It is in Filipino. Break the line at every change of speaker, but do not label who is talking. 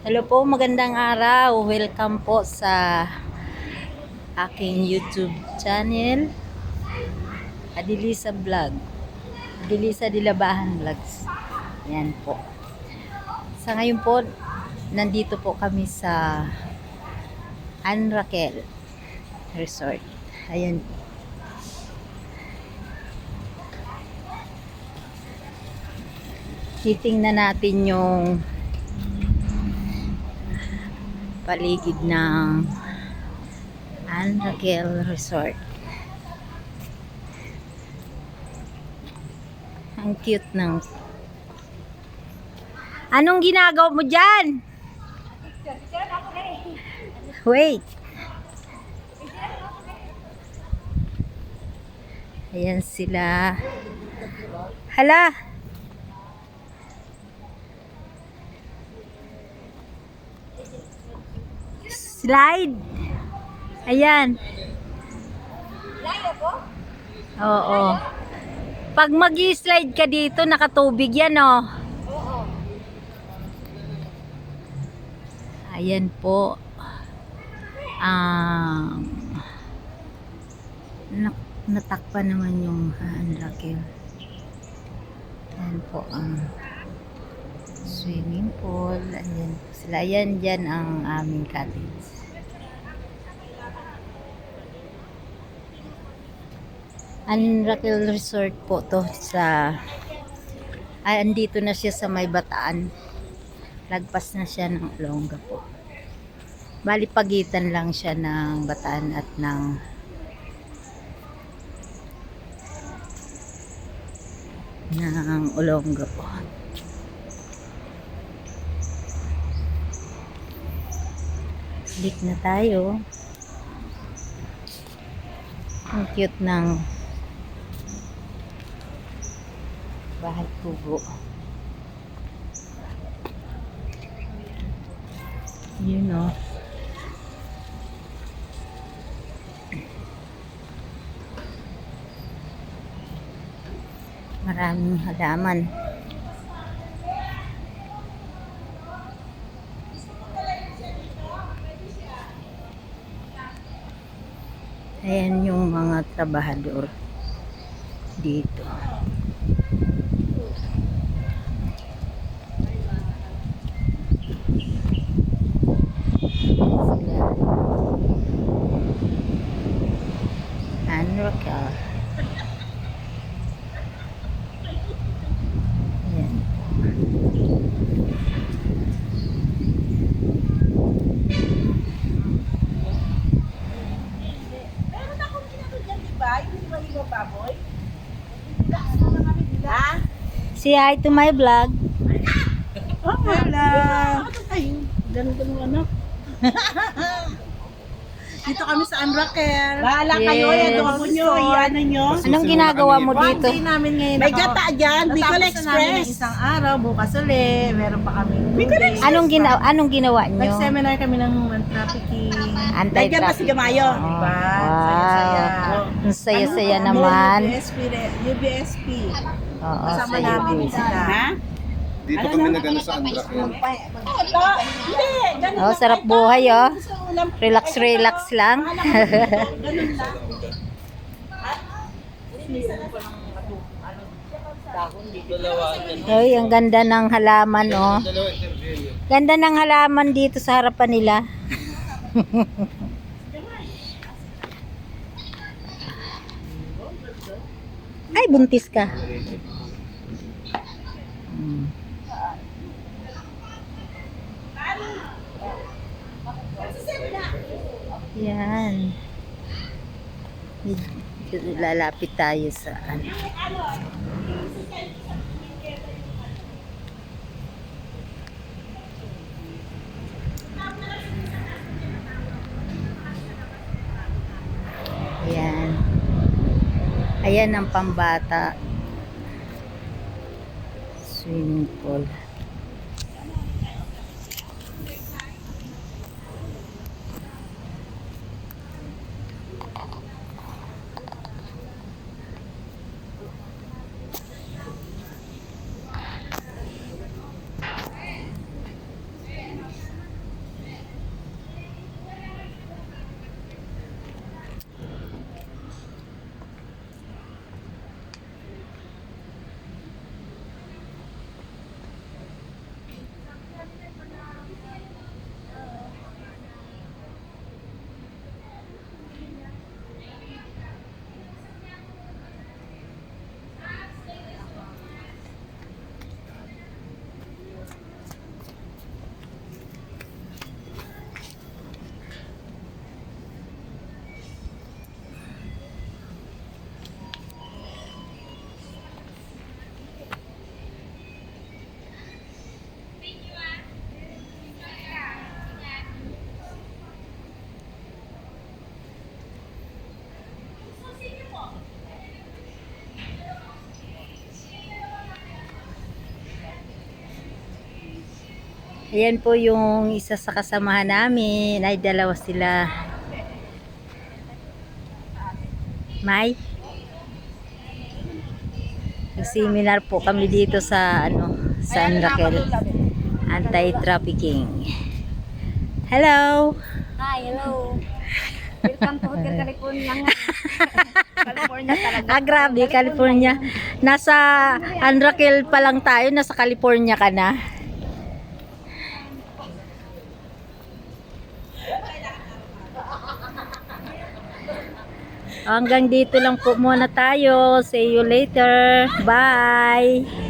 Hello po, magandang araw. Welcome po sa aking YouTube channel, Adilisa Vlog. Adilisa Dilabahan Vlogs. Yan po. Sa ngayon po, nandito po kami sa An Raquel Resort. Ayan po. Titingnan natin yung paligid ng An Raquel Resort. Ang cute ng... Anong ginagawa mo dyan? Wait. Ayan sila. Hala. Slide. Ayan. Oo. Pag mag-slide ka dito, nakatubig yan, oh. Ayan po. Natakpan naman yung An Raquel. Ayan po ang swimming pool. Ayan po sila. Ayan dyan ang aming cottage. An Raquel Resort po to sa andito na siya sa May Bataan. Lagpas na siya ng Olonga po. Bali pagitan lang siya ng Bataan at ng Olonga po. Balik na tayo. Ang cute ng bahay kubo. Yun o. Maraming halaman. Ayan yung mga trabahador dito. An Raquel. Ayan.
Meron akong ginagawa dyan, di ba? Yung di ba yung baboy? Ha?
Say hi to my vlog.
Oh, wala. Ay, ganun ano. Dito kami sa An Raquel. Bahala kayo,
Yes.
adobo nyo, ano nyo.
Anong ginagawa mo
One
dito?
day namin ngayon. May gata dyan, Bicol Express. Isang araw, bukas uli, meron pa kami. Bicol Express.
Anong ginawa nyo?
Nag-seminar kami ng human trafficking.
Anti-trafficking.
Lagyan pa si Gamayo.
Oh,
Diba?
wow.
Saya-saya.
Ang saya-saya naman.
UBSP.
Oo,
Kasama
sa
namin
UBS.
sila. Ha?
Dito kami nag-ano sa An Raquel.
Hindi, ganun
Oh,
lang.
sarap buhay, oh.
Sa ulam.
Relax lang.
Ganun lang.
Hoy, ang ganda ng halaman, oh. Ganda ng halaman dito sa harapan nila. Ay, buntis ka. Hmm. Yan. Lalapit tayo sa ano. Ayan. Ayan ang pambata. Swimming pool. Ayan po yung isa sa kasamahan namin. Ay, dalawa sila. May? Nag-seminar po kami dito sa San Raquel. Anti-trafficking. Hello!
Hi, hello. Welcome to Hotel California nga. California talaga.
Ah, grabe, California. Nasa San Raquel pa lang tayo, nasa California ka na. Hanggang dito lang po muna tayo. See you later. Bye!